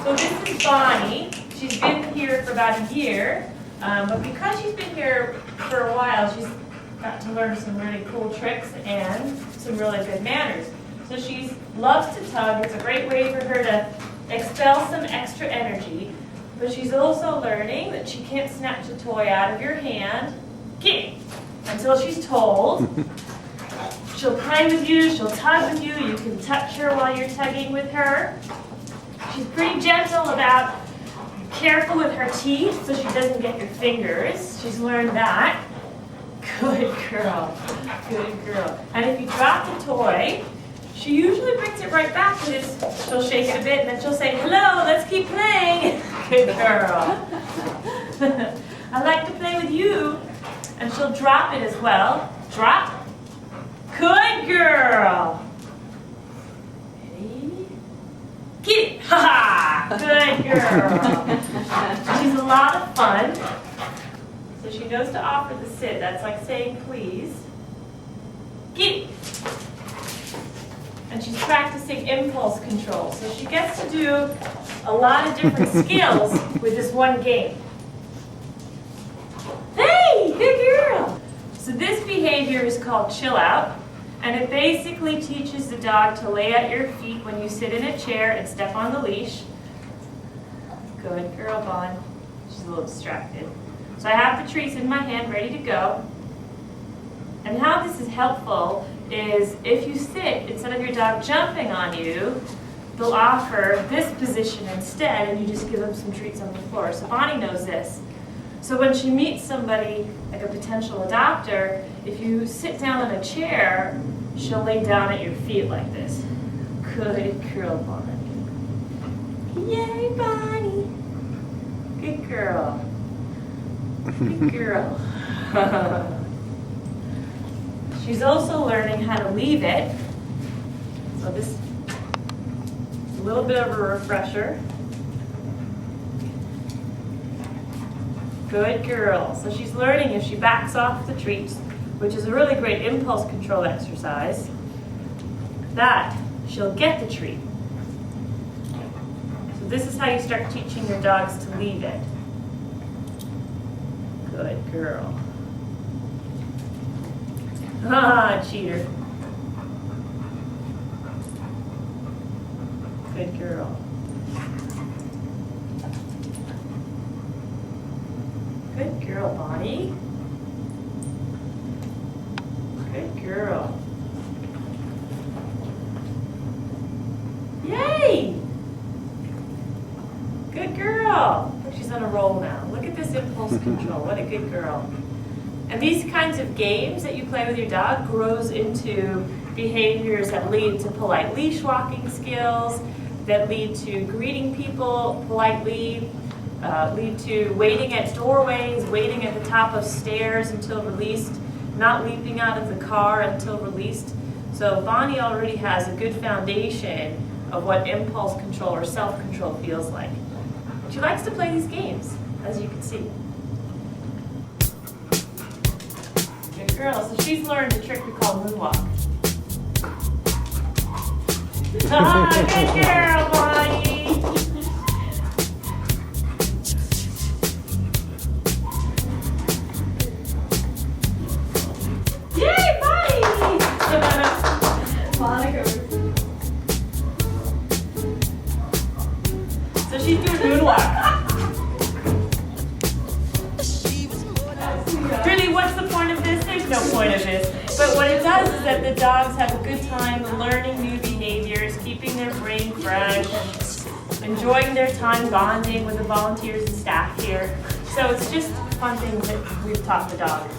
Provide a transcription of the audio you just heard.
So this is Bonnie. She's been here for about a year, but because she's been here for a while, she's got to learn some really cool tricks and some really good manners. So she loves to tug. It's a great way for her to expel some extra energy, but she's also learning that she can't snatch a toy out of your hand, until she's told. She'll play with you, she'll tug with you, you can touch her while you're tugging with her. She's pretty gentle about careful with her teeth so she doesn't get your fingers. She's learned that. Good girl, good girl. And if you drop the toy, she usually brings it right back to this. She'll shake it a bit and then she'll say, hello, let's keep playing. Good girl. I like to play with you. And she'll drop it as well. Drop. Good girl. Ready? Get it. Ha ha. Good girl. She's a lot of fun. So she knows to offer the sit. That's like saying please. Get it. And she's practicing impulse control. So she gets to do a lot of different skills with this one game. Hey, good girl. So this behavior is called chill out. And it basically teaches the dog to lay at your feet when you sit in a chair and step on the leash. Good girl, Bon. She's a little distracted. So I have the treats in my hand ready to go. And how this is helpful is if you sit, instead of your dog jumping on you, they'll offer this position instead and you just give them some treats on the floor. So Bonnie knows this. So when she meets somebody, like a potential adopter, if you sit down in a chair, she'll lay down at your feet like this. Good girl, Bonnie. Yay, Bonnie. Good girl. Good girl. She's also learning how to leave it. So this is a little bit of a refresher. Good girl. So she's learning if she backs off the treats, which is a really great impulse control exercise, that she'll get the treat. So this is how you start teaching your dogs to leave it. Good girl. Ah, cheater. Good girl. Good girl, Bonnie. Good girl. Yay! Good girl. She's on a roll now. Look at this impulse control. What a good girl. And these kinds of games that you play with your dog grows into behaviors that lead to polite leash walking skills, that lead to greeting people politely, lead to waiting at doorways, waiting at the top of stairs until released, not leaping out of the car until released. So Bonnie already has a good foundation of what impulse control or self-control feels like. She likes to play these games, as you can see. Good girl. So she's learned a trick we call moonwalk. Ah, good girl, Bonnie. Yay, Bonnie! Monica. So she's doing moonwalk. Really, what's the point of this? There's no point of this. But what it does is that the dogs have a good time learning new behaviors, keeping their brain fresh, enjoying their time bonding with the volunteers and staff here. So it's just fun things that we've taught the dog.